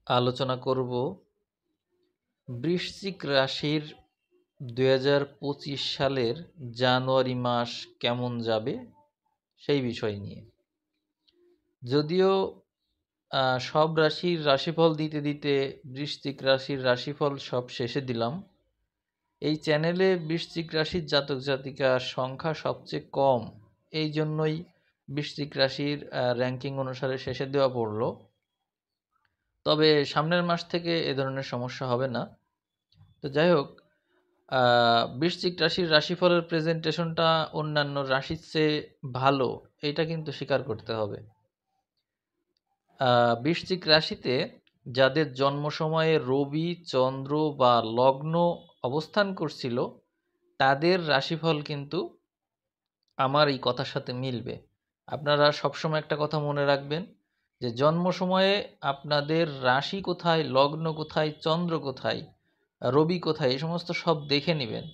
আলোচনা করব বৃশ্চিক রাশির 2025 সালের জানুয়ারি মাস কেমন যাবে সেই বিষয় নিয়ে। যদিও সব রাশির রাশিফল দিতে দিতে বৃশ্চিক রাশির রাশিফল সব শেষে দিলাম। এই চ্যানেলে বৃশ্চিক রাশির জাতক জাতিকার সংখ্যা সবচেয়ে কম, এই জন্যই বৃশ্চিক রাশির র্যাঙ্কিং অনুসারে শেষে দেওয়া পড়লো। তবে সামনের মাস থেকে এ ধরনের সমস্যা হবে না। তো যাই হোক, বৃশ্চিক রাশির রাশিফলের প্রেজেন্টেশনটা অন্যান্য রাশির চেয়ে ভালো, এটা কিন্তু স্বীকার করতে হবে। বৃশ্চিক রাশিতে যাদের জন্ম সময়ে রবি, চন্দ্র বা লগ্ন অবস্থান করছিল, তাদের রাশিফল কিন্তু আমার এই কথার সাথে মিলবে। আপনারা সবসময় একটা কথা মনে রাখবেন যে জন্ম সময়ে আপনাদের রাশি কোথায়, লগ্ন কোথায়, চন্দ্র কোথায়, রবি কোথায়, এই সমস্ত সব দেখে নেবেন।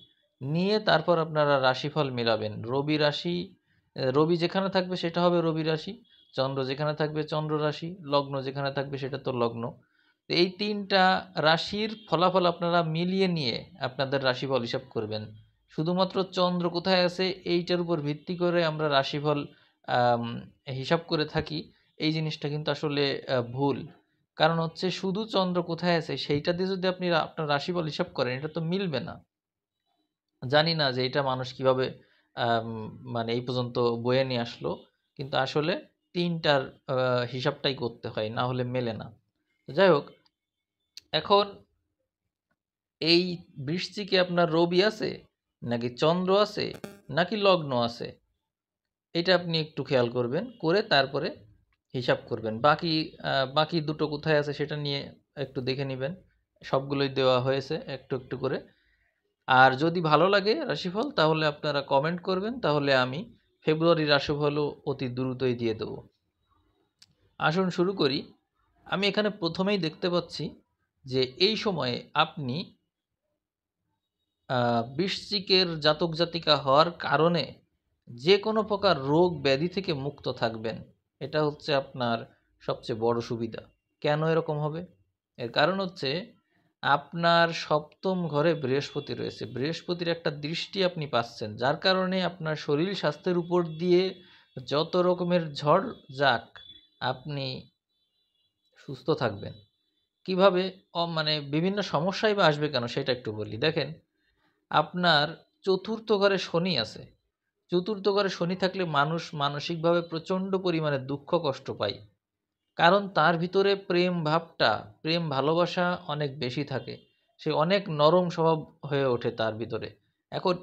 নিয়ে তারপর আপনারা রাশিফল মেলাবেন। রবি যেখানে থাকবে সেটা হবে রবি রাশি, চন্দ্র যেখানে থাকবে চন্দ্র রাশি, লগ্ন যেখানে থাকবে সেটা তো লগ্ন। তো এই তিনটা রাশির ফলাফল আপনারা মিলিয়ে নিয়ে আপনাদের রাশিফল হিসাব করবেন। শুধুমাত্র চন্দ্র কোথায় আছে এইটার উপর ভিত্তি করে আমরা রাশিফল আম, হিসাব করে থাকি, এই জিনিসটা কিন্তু আসলে ভুল। কারণ হচ্ছে শুধু চন্দ্র কোথায় আছে সেইটা দিয়ে যদি আপনি আপনার রাশিফল হিসাব করেন, এটা তো মিলবে না। জানি না যে এটা মানুষ কিভাবে আম, মানে এই পর্যন্ত বয়ে নিয়ে আসলো, কিন্তু আসলে তিনটার হিসাবটাই করতে হয়, না হলে মেলে না। তো যাই হোক, এখন এই বৃশ্চিকে আপনার রবি আছে নাকি চন্দ্র আছে নাকি লগ্ন আছে, এটা আপনি একটু খেয়াল করবেন, করে তারপরে হিসাব করবেন। বাকি দুটো কোথায় আছে সেটা নিয়ে একটু দেখে নেবেন। সবগুলোই দেওয়া হয়েছে একটু একটু করে। আর যদি ভালো লাগে রাশিফল তাহলে আপনারা কমেন্ট করবেন, তাহলে আমি ফেব্রুয়ারি রাশিফলও অতি দ্রুতই দিয়ে দেবো। আসুন শুরু করি। আমি এখানে প্রথমেই দেখতে পাচ্ছি যে এই সময়ে আপনি বৃশ্চিকের জাতক জাতিকা হওয়ার কারণে যে কোনো প্রকার রোগ ব্যাধি থেকে মুক্ত থাকবেন। এটা হচ্ছে আপনার সবচেয়ে বড় সুবিধা। কেন এরকম হবে? এর কারণ হচ্ছে আপনার সপ্তম ঘরে বৃহস্পতি রয়েছে। বৃহস্পতির একটা দৃষ্টি আপনি পাচ্ছেন, যার কারণে আপনার শরীর স্বাস্থ্যের উপর দিয়ে যত রকমের ঝড় যাক, আপনি সুস্থ থাকবেন। কিভাবে? মানে বিভিন্ন সমস্যাই বা আসবে কেন সেটা একটু বলি। দেখেন, আপনার চতুর্থ ঘরে শনি আছে। চতুর্থ ঘরে শনি থাকলে মানুষ মানসিকভাবে প্রচণ্ড পরিমাণে দুঃখ কষ্ট পায়। কারণ তার ভিতরে প্রেম ভাবটা, প্রেম ভালোবাসা অনেক বেশি থাকে। সে অনেক নরম স্বভাব হয়ে ওঠে তার ভিতরে। এখন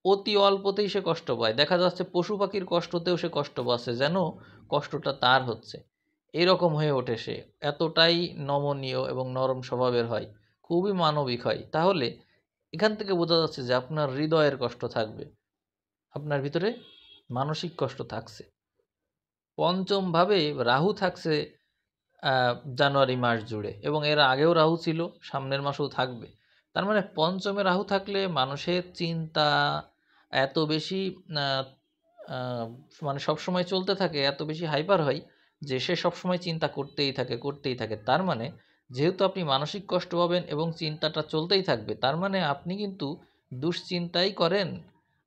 অতি অল্পতেই সে কষ্ট পায়। দেখা যাচ্ছে পশু পাখির কষ্টতেও সে কষ্ট পাচ্ছে, যেন কষ্টটা তার হচ্ছে। এরকম হয়ে ওঠে সে। এতটাই নমনীয় এবং নরম স্বভাবের হয়, খুবই মানবিক হয়। তাহলে এখান থেকে বোঝা যাচ্ছে যে আপনার হৃদয়ের কষ্ট থাকবে, আপনার ভিতরে মানসিক কষ্ট থাকছে। পঞ্চম ভাবে রাহু থাকছে জানুয়ারি মাস জুড়ে, এবং এর আগেও রাহু ছিল, সামনের মাসেও থাকবে। তার মানে পঞ্চমে রাহু থাকলে মানুষের চিন্তা এত বেশি আহ, আহ, মানে সবসময় চলতে থাকে, এত বেশি হাইপার হয় যে সে সবসময় চিন্তা করতেই থাকে করতেই থাকে। তার মানে যেহেতু আপনি মানসিক কষ্ট পাবেন এবং চিন্তাটা চলতেই থাকবে, তার মানে আপনি কিন্তু দুশ্চিন্তাই করেন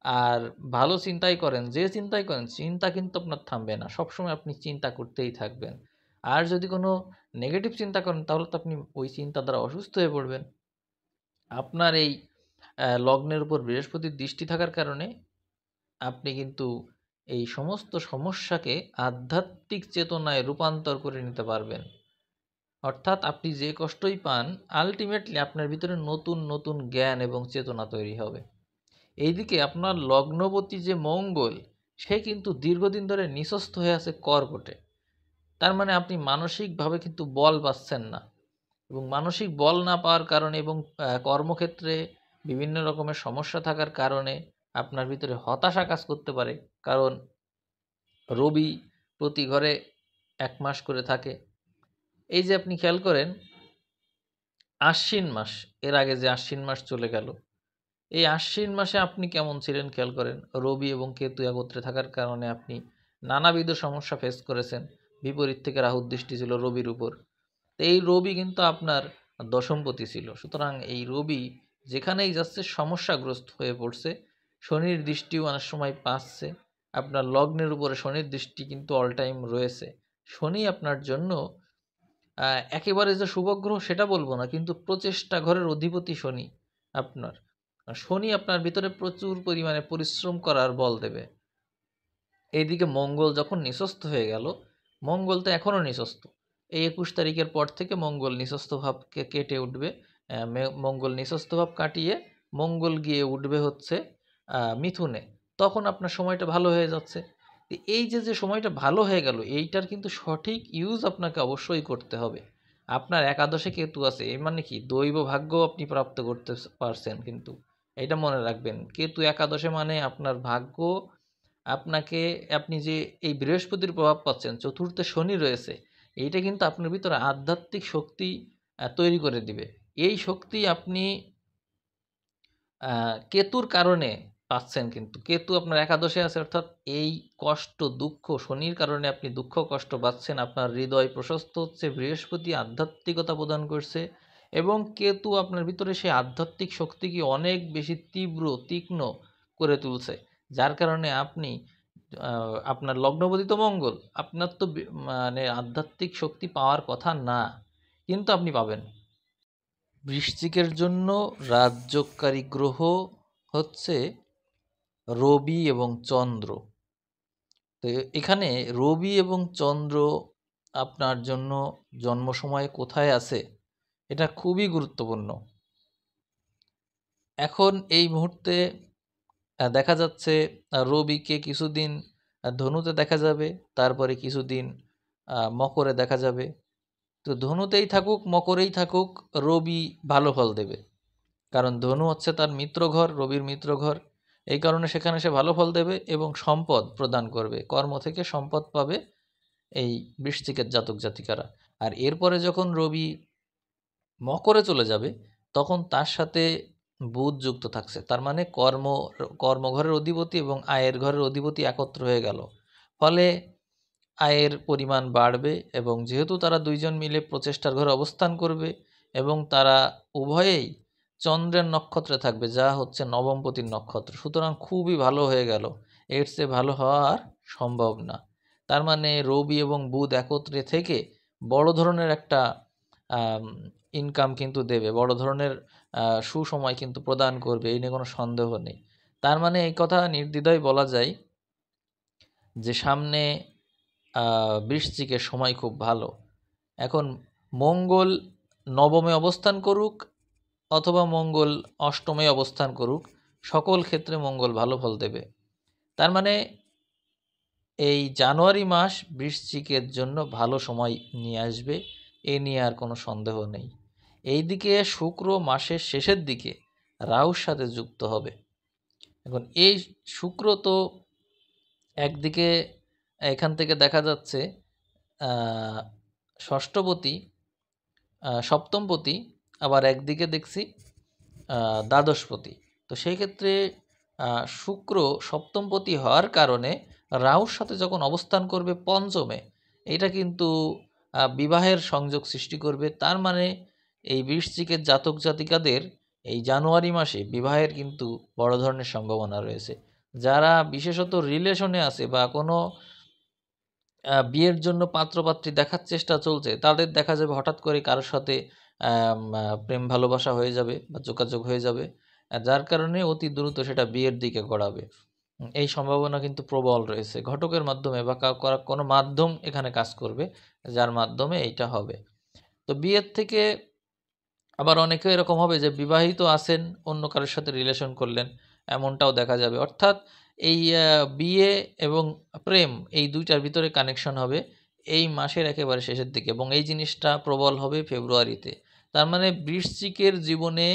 আর ভালো চিন্তাই করেন, যে চিন্তাই করেন, চিন্তা কিন্তু আপনার থামবে না, সবসময় আপনি চিন্তা করতেই থাকবেন। আর যদি কোনো নেগেটিভ চিন্তা করেন তাহলে তো আপনি ওই চিন্তা দ্বারা অসুস্থ হয়ে পড়বেন। আপনার এই লগ্নের উপর বৃহস্পতির দৃষ্টি থাকার কারণে আপনি কিন্তু এই সমস্ত সমস্যাকে আধ্যাত্মিক চেতনায় রূপান্তর করে নিতে পারবেন। অর্থাৎ আপনি যে কষ্টই পান, আলটিমেটলি আপনার ভিতরে নতুন নতুন জ্ঞান এবং চেতনা তৈরি হবে। এইদিকে আপনার লগ্নপতি যে মঙ্গল, সে কিন্তু দীর্ঘদিন ধরে নিঃস্বস্থ হয়ে আছে কর্কটে। তার মানে আপনি মানসিকভাবে কিন্তু বল পাচ্ছেন না, এবং মানসিক বল না পাওয়ার কারণে এবং কর্মক্ষেত্রে বিভিন্ন রকমের সমস্যা থাকার কারণে আপনার ভিতরে হতাশা কাজ করতে পারে। কারণ রবি প্রতি ঘরে 1 মাস করে থাকে। এই যে আপনি খেয়াল করেন, আশ্বিন মাস, এর আগে যে আশ্বিন মাস চলে গেল, এই আশ্বিন মাসে আপনি কেমন ছিলেন খেয়াল করেন। রবি এবং কেতু একত্রে থাকার কারণে আপনি নানাবিধ সমস্যা ফেস করেছেন। বিপরীত থেকে রাহুর দৃষ্টি ছিল রবির উপর। তো এই রবি কিন্তু আপনার দশমপতি ছিল, সুতরাং এই রবি যেখানেই যাচ্ছে সমস্যাগ্রস্ত হয়ে পড়ছে। শনির দৃষ্টিও অনেক সময় পাচ্ছে, আপনার লগ্নের উপরে শনির দৃষ্টি কিন্তু অল টাইম রয়েছে। শনি আপনার জন্য একেবারে যে শুভগ্রহ সেটা বলবো না, কিন্তু প্রচেষ্টা ঘরের অধিপতি শনি আপনার। শনি আপনার ভিতরে প্রচুর পরিমাণে পরিশ্রম করার বল দেবে। এইদিকে মঙ্গল যখন নিঃস্ত হয়ে গেল, মঙ্গল তো এখনও নিঃস্ত, এই 21 তারিখের পর থেকে মঙ্গল নিঃস্ত ভাবকে কেটে উঠবে। মঙ্গল নিঃস্ত ভাব কাটিয়ে মঙ্গল গিয়ে উঠবে হচ্ছে মিথুনে। তখন আপনার সময়টা ভালো হয়ে যাচ্ছে। এই যে সময়টা ভালো হয়ে গেল, এইটার কিন্তু সঠিক ইউজ আপনাকে অবশ্যই করতে হবে। আপনার একাদশে কেতু আছে, এর মানে কি দৈব ভাগ্য আপনি প্রাপ্ত করতে পারছেন, কিন্তু এটা মনে রাখবেন, কেতু একাদশে মানে আপনার ভাগ্য আপনাকে, আপনি যে এই বৃহস্পতির প্রভাব পাচ্ছেন, চতুর্থে শনি রয়েছে, এইটা কিন্তু আপনার ভিতরে আধ্যাত্মিক শক্তি তৈরি করে দিবে। এই শক্তি আপনি কেতুর কারণে পাচ্ছেন, কিন্তু কেতু আপনার একাদশে আছে, অর্থাৎ এই কষ্ট দুঃখ শনির কারণে আপনি দুঃখ কষ্ট পাচ্ছেন, আপনার হৃদয় প্রশস্ত হচ্ছে, বৃহস্পতি আধ্যাত্মিকতা প্রদান করছে এবং কেতু আপনার ভিতরে সেই আধ্যাত্মিক শক্তিকে অনেক বেশি তীব্র তীক্ষ্ণ করে তুলছে, যার কারণে আপনি আপনার লগ্নপতি তো মঙ্গল, আপনার তো মানে আধ্যাত্মিক শক্তি পাওয়ার কথা না, কিন্তু আপনি পাবেন। বৃশ্চিকের জন্য রাজযোগকারী গ্রহ হচ্ছে রবি এবং চন্দ্র। তো এখানে রবি এবং চন্দ্র আপনার জন্য জন্ম সময়ে কোথায় আছে এটা খুবই গুরুত্বপূর্ণ। এখন এই মুহূর্তে দেখা যাচ্ছে রবিকে কিছুদিন ধনুতে দেখা যাবে, তারপরে কিছুদিন মকরে দেখা যাবে। তো ধনুতেই থাকুক মকরেই থাকুক, রবি ভালো ফল দেবে, কারণ ধনু হচ্ছে তার মিত্রঘর, রবির মিত্রঘর। এই কারণে সেখানে সে ভালো ফল দেবে এবং সম্পদ প্রদান করবে, কর্ম থেকে সম্পদ পাবে এই বৃশ্চিকের জাতক জাতিকারা। আর এরপরে যখন রবি মকরে চলে যাবে, তখন তার সাথে বুধ যুক্ত থাকছে, তার মানে কর্মঘরের অধিপতি এবং আয়ের ঘরের অধিপতি একত্র হয়ে গেল, ফলে আয়ের পরিমাণ বাড়বে। এবং যেহেতু তারা দুইজন মিলে প্রচেষ্টার ঘরে অবস্থান করবে এবং তারা উভয়েই চন্দ্রের নক্ষত্রে থাকবে, যা হচ্ছে নবমপতির নক্ষত্র, সুতরাং খুবই ভালো হয়ে গেল, এর চেয়ে ভালো হওয়া আর সম্ভব না। তার মানে রবি এবং বুধ একত্রে থেকে বড় ধরনের একটা ইনকাম কিন্তু দেবে, বড় ধরনের সুসময় কিন্তু প্রদান করবে, এই নিয়ে কোনো সন্দেহ নেই। তার মানে এই কথা নির্দ্বিধায় বলা যায় যে সামনে বৃশ্চিকের সময় খুব ভালো। এখন মঙ্গল নবমে অবস্থান করুক অথবা মঙ্গল অষ্টমে অবস্থান করুক, সকল ক্ষেত্রে মঙ্গল ভালো ফল দেবে। তার মানে এই জানুয়ারি মাস বৃশ্চিকের জন্য ভালো সময় নিয়ে আসবে, এ নিয়ে আর কোনো সন্দেহ নেই। এইদিকে শুক্র মাসের শেষের দিকে রাহুর সাথে যুক্ত হবে। এখন এই শুক্র তো একদিকে এখান থেকে দেখা যাচ্ছে ষষ্ঠপতি সপ্তমপতি, আবার একদিকে দেখছি দ্বাদশপতি। তো সেই ক্ষেত্রে শুক্র সপ্তমপতি হওয়ার কারণে রাহুর সাথে যখন অবস্থান করবে পঞ্চমে, এটা কিন্তু বিবাহের সংযোগ সৃষ্টি করবে। তার মানে এই বৃশ্চিকের জাতক জাতিকাদের এই জানুয়ারি মাসে বিবাহের কিন্তু বড় ধরনের সম্ভাবনা রয়েছে। যারা বিশেষত রিলেশনে আছে বা কোনো বিয়ের জন্য পাত্রপাত্রী দেখার চেষ্টা চলছে, তাদের দেখা যাবে হঠাৎ করে কারোর সাথে প্রেম ভালোবাসা হয়ে যাবে বা যোগাযোগ হয়ে যাবে, যার কারণে অতি দ্রুত সেটা বিয়ের দিকে গড়াবে। এই সম্ভাবনা কিন্তু প্রবল রয়েছে, ঘটকের মাধ্যমে বা কোনো মাধ্যম এখানে কাজ করবে, যার মাধ্যমে এইটা হবে। তো বিয়ের থেকে আবার অনেকে এরকম হবে যে বিবাহিত আছেন, অন্য কারোর সাথে রিলেশন করলেন, এমনটাও দেখা যাবে। অর্থাৎ এই বিয়ে এবং প্রেম এই দুইটার ভিতরে কানেকশন হবে এই মাসের একেবারে শেষের দিকে, এবং এই জিনিসটা প্রবল হবে ফেব্রুয়ারিতে। তার মানে বৃশ্চিকের জীবনে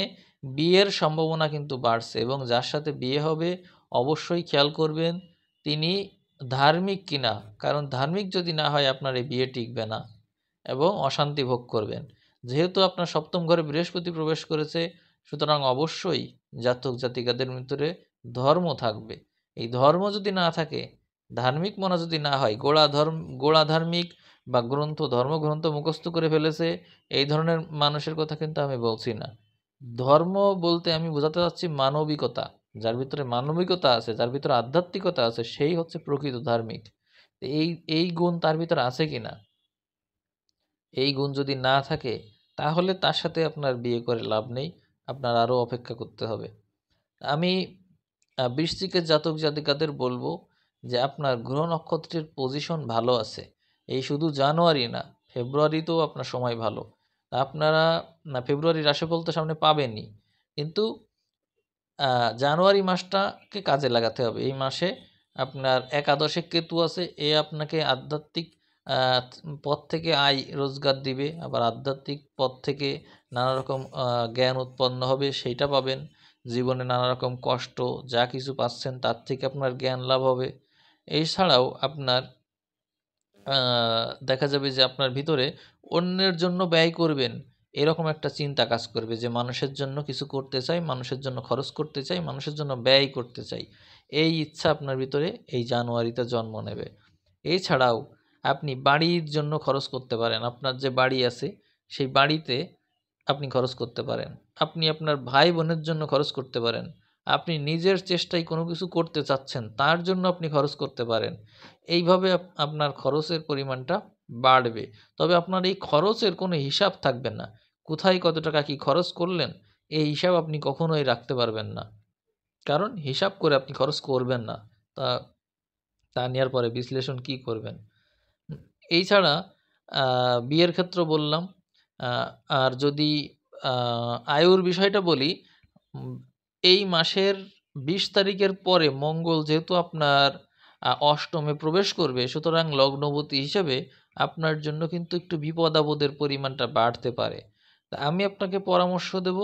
বিয়ের সম্ভাবনা কিন্তু বাড়ছে, এবং যার সাথে বিয়ে হবে অবশ্যই খেয়াল করবেন তিনি ধার্মিক কিনা, কারণ ধার্মিক যদি না হয় আপনার এই বিয়ে টিকবে না এবং অশান্তি ভোগ করবেন। যেহেতু আপনার সপ্তম ঘরে বৃহস্পতি প্রবেশ করেছে, সুতরাং অবশ্যই জাতক জাতিকাদের ভিতরে ধর্ম থাকবে। এই ধর্ম যদি না থাকে, ধার্মিক মনা যদি না হয়, গোড়া ধার্মিক বা ধর্মগ্রন্থ মুখস্থ করে ফেলেছে, এই ধরনের মানুষের কথা কিন্তু আমি বলছি না। ধর্ম বলতে আমি বোঝাতে চাচ্ছি মানবিকতা। যার ভিতরে মানবিকতা আছে, যার ভিতরে আধ্যাত্মিকতা আছে, সেই হচ্ছে প্রকৃত ধার্মিক। এই এই গুণ তার ভিতরে আছে কিনা, এই গুণ যদি না থাকে তাহলে তার সাথে আপনার বিয়ে করে লাভ নেই, আপনার আরও অপেক্ষা করতে হবে। আমি বৃশ্চিকের জাতক জাতিকাদের বলবো যে আপনার গ্রহ নক্ষত্রের পজিশন ভালো আছে। এই শুধু জানুয়ারি না, ফেব্রুয়ারিতেও আপনার সময় ভালো। আপনারা ফেব্রুয়ারির রাশিফল তো সামনে পাবেনই, কিন্তু জানুয়ারি মাসটাকে কাজে লাগাতে হবে। এই মাসে আপনার একাদশে কেতু আছে, এ আপনাকে আধ্যাত্মিক পথ থেকে আয় রোজগার দিবে, আবার আধ্যাত্মিক পথ থেকে নানা রকম জ্ঞান উৎপন্ন হবে, সেইটা পাবেন। জীবনে নানা রকম কষ্ট যা কিছু পাচ্ছেন তার থেকে আপনার জ্ঞান লাভ হবে। এছাড়াও আপনার দেখা যাবে যে আপনার ভিতরে অন্যের জন্য ব্যয় করবেন এরকম একটা চিন্তা কাজ করবে, যে মানুষের জন্য কিছু করতে চাই, মানুষের জন্য খরচ করতে চাই, মানুষের জন্য ব্যয় করতে চাই। এই ইচ্ছা আপনার ভিতরে এই জানুয়ারিতে জন্ম নেবে। এছাড়াও আপনি বাড়ির জন্য খরচ করতে পারেন। আপনার যে বাড়ি আছে সেই বাড়িতে আপনি খরচ করতে পারেন। আপনি আপনার ভাই বোনের জন্য খরচ করতে পারেন। আপনি নিজের চেষ্টায় কোনো কিছু করতে চাচ্ছেন, তার জন্য আপনি খরচ করতে পারেন। এইভাবে আপনার খরচের পরিমাণটা বাড়বে। তবে আপনার এই খরচের কোনো হিসাব থাকবে না। কোথায় কত টাকা কী খরচ করলেন, এই হিসাব আপনি কখনোই রাখতে পারবেন না। কারণ হিসাব করে আপনি খরচ করবেন না। তা তা নেওয়ার পরে বিশ্লেষণ কি করবেন? এই ছাড়া বিয়ের ক্ষেত্র বললাম। আ আর যদি আয়ুর বিষয়টা বলি, উম এই মাসের ২০ তারিখের পরে মঙ্গল যেহেতু আপনার অষ্টমে প্রবেশ করবে, সুতরাং লগ্নপতি হিসেবে আপনার জন্য কিন্তু একটু বিপদ-আপদের পরিমাণটা বাড়তে পারে। তা আমি আপনাকে পরামর্শ দেব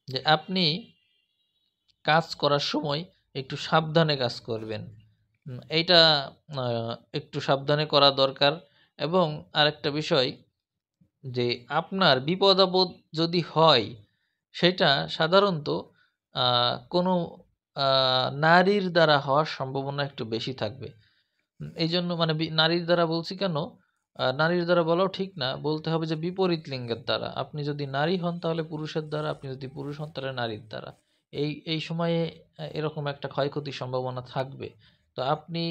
যে আপনি কাজ করার সময় একটু সাবধানে কাজ করবেন। এইটা আ একটু সাবধানে করা দরকার। এবং আরেকটা বিষয়, যে আপনার বিপদ-আপদ যদি হয়, সেটা সাধারণত আ কোনো আ নারীর দ্বারা হওয়ার সম্ভাবনা একটু বেশি থাকবে। এইজন্য মানে নারীর দ্বারা বলছি কেন? নারীর দ্বারা বলাও ঠিক না। বলতে হবে যে বিপরীত লিঙ্গের দ্বারা। আপনি যদি নারী হন তাহলে পুরুষের দ্বারা, আপনি যদি পুরুষ হন তাহলে নারীর দ্বারা। এই সময়ে এরকম একটা ক্ষয়ক্ষতির সম্ভাবনা থাকবে। তো আপনি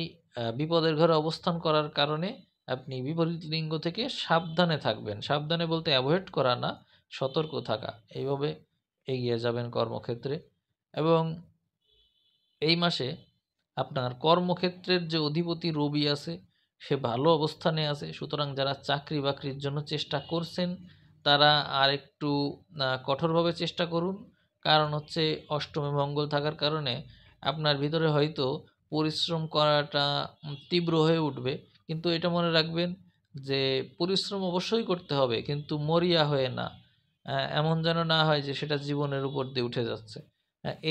বিপদের ঘরে অবস্থান করার কারণে আপনি বিপরীত লিঙ্গ থেকে সাবধানে থাকবেন। সাবধানে বলতে এভয়েড করা না, সতর্ক থাকা। এইভাবে এগিয়ে যাবেন কর্মক্ষেত্রে। এবং এই মাসে আপনার কর্মক্ষেত্রের যে অধিপতি রবি আছে, সে ভালো অবস্থানে আছে। সুতরাং যারা চাকরি-বাকরির জন্য চেষ্টা করছেন, তারা আরেকটু কঠোরভাবে চেষ্টা করুন। কারণ হচ্ছে অষ্টমে মঙ্গল থাকার কারণে আপনার ভিতরে হয়তো পরিশ্রম করাটা তীব্র হয়ে উঠবে। কিন্তু এটা মনে রাখবেন যে পরিশ্রম অবশ্যই করতে হবে, কিন্তু মরিয়া হয়ে না। এমন যেন না হয় যে সেটা জীবনের উপর দিয়ে উঠে যাচ্ছে।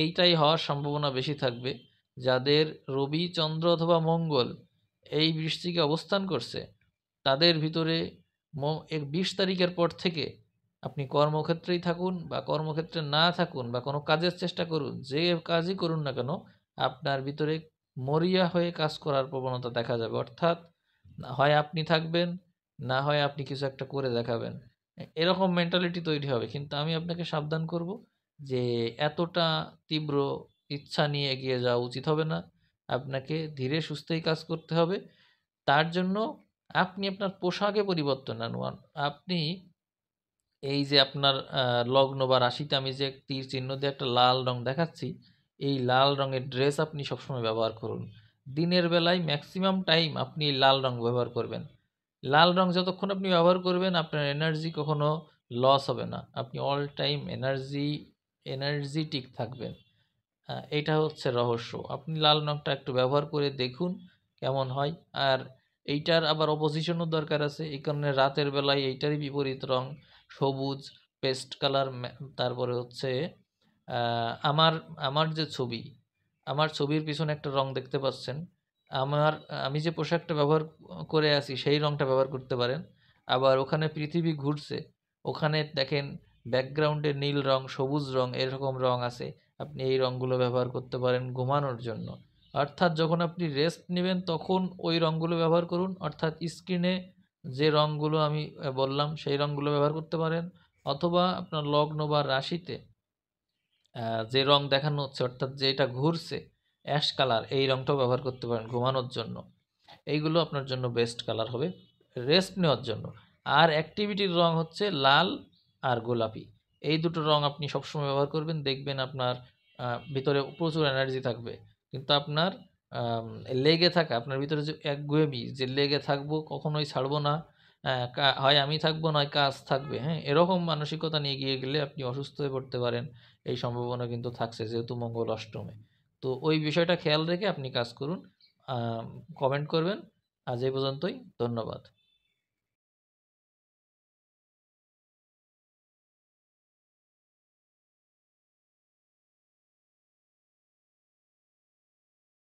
এইটাই হওয়ার সম্ভাবনা বেশি থাকবে। যাদের রবি, চন্দ্র অথবা মঙ্গল এই বৃশ্চিকে অবস্থান করছে, তাদের ভিতরে ২০ তারিখের পর থেকে আপনি কর্মক্ষেত্রেই থাকুন বা কর্মক্ষেত্রে না থাকুন বা কোনো কাজের চেষ্টা করুন, যে কাজই করুন না কেন, আপনার ভিতরে মরিয়া হয়ে কাজ করার প্রবণতা দেখা যাবে। অর্থাৎ হয় আপনি থাকবেন, না হয় আপনি কিছু একটা করে দেখাবেন। এরকম মেন্টালিটি তৈরি হবে। কিন্তু আমি আপনাকে সাবধান করব যে এতটা তীব্র ইচ্ছা নিয়ে এগিয়ে যাওয়া উচিত হবে না। আপনাকে ধীরে সুস্থেই কাজ করতে হবে। তার জন্য আপনি আপনার পোশাকে পরিবর্তন আনুন। আপনি এই যে আপনার লগ্ন বা রাশিতে আমি যে তীর চিহ্ন দিয়ে একটা লাল রং দেখাচ্ছি, এই লাল রঙের ড্রেস আপনি সবসময় ব্যবহার করুন। দিনের বেলায় ম্যাক্সিমাম টাইম আপনি এই লাল রং ব্যবহার করবেন। লাল রং যতক্ষণ আপনি ব্যবহার করবেন, আপনার এনার্জি কখনো লস হবে না। আপনি অল টাইম এনার্জিটিক থাকবেন। এইটা হচ্ছে রহস্য। আপনি লাল রংটা একটু ব্যবহার করে দেখুন কেমন হয়। আর এইটার আবার অপোজিশনও দরকার আছে। এই কারণে রাতের বেলায় এইটারই বিপরীত রং সবুজ, পেস্ট কালার, তারপরে হচ্ছে আমার আমার যে ছবি, আমার ছবির পিছনে একটা রং দেখতে পাচ্ছেন। আমি যে পোশাকটা ব্যবহার করে আছি সেই রংটা ব্যবহার করতে পারেন। আবার ওখানে পৃথিবী ঘুরছে, ওখানে দেখেন ব্যাকগ্রাউন্ডে নীল রং, সবুজ রং এরকম রং আছে। আপনি এই রঙগুলো ব্যবহার করতে পারেন ঘুমানোর জন্য। অর্থাৎ যখন আপনি রেস্ট নিবেন তখন ওই রঙগুলো ব্যবহার করুন। অর্থাৎ স্ক্রিনে যে রঙগুলো আমি বললাম সেই রঙগুলো ব্যবহার করতে পারেন, অথবা আপনার লগ্ন বা রাশিতে যে রং দেখানো হচ্ছে অর্থাৎ যেটা ঘুরছে অ্যাশ কালার, এই রংটাও ব্যবহার করতে পারেন ঘুমানোর জন্য। এইগুলো আপনার জন্য বেস্ট কালার হবে রেস্ট নেওয়ার জন্য। আর অ্যাক্টিভিটির রং হচ্ছে লাল আর গোলাপি, এই দুটো রং আপনি সবসময় ব্যবহার করবেন, দেখবেন আপনার ভিতরে প্রচুর এনার্জি থাকবে। কিন্তু আপনার লেগে থাকা, আপনার ভিতরে যে একগুঁয়েমি, যে লেগে থাকবো কখনোই ছাড়বো না, হয় আমি থাকবো নয় কাজ থাকবে, হ্যাঁ, এরকম মানসিকতা নিয়ে গিয়ে গেলে আপনি অসুস্থ হয়ে পড়তে পারেন। এই সম্ভাবনা কিন্তু থাকছে যেহেতু মঙ্গল অষ্টমে। তো ওই বিষয়টা খেয়াল রেখে আপনি কাজ করুন। কমেন্ট করবেন। আজ এই পর্যন্তই। ধন্যবাদ।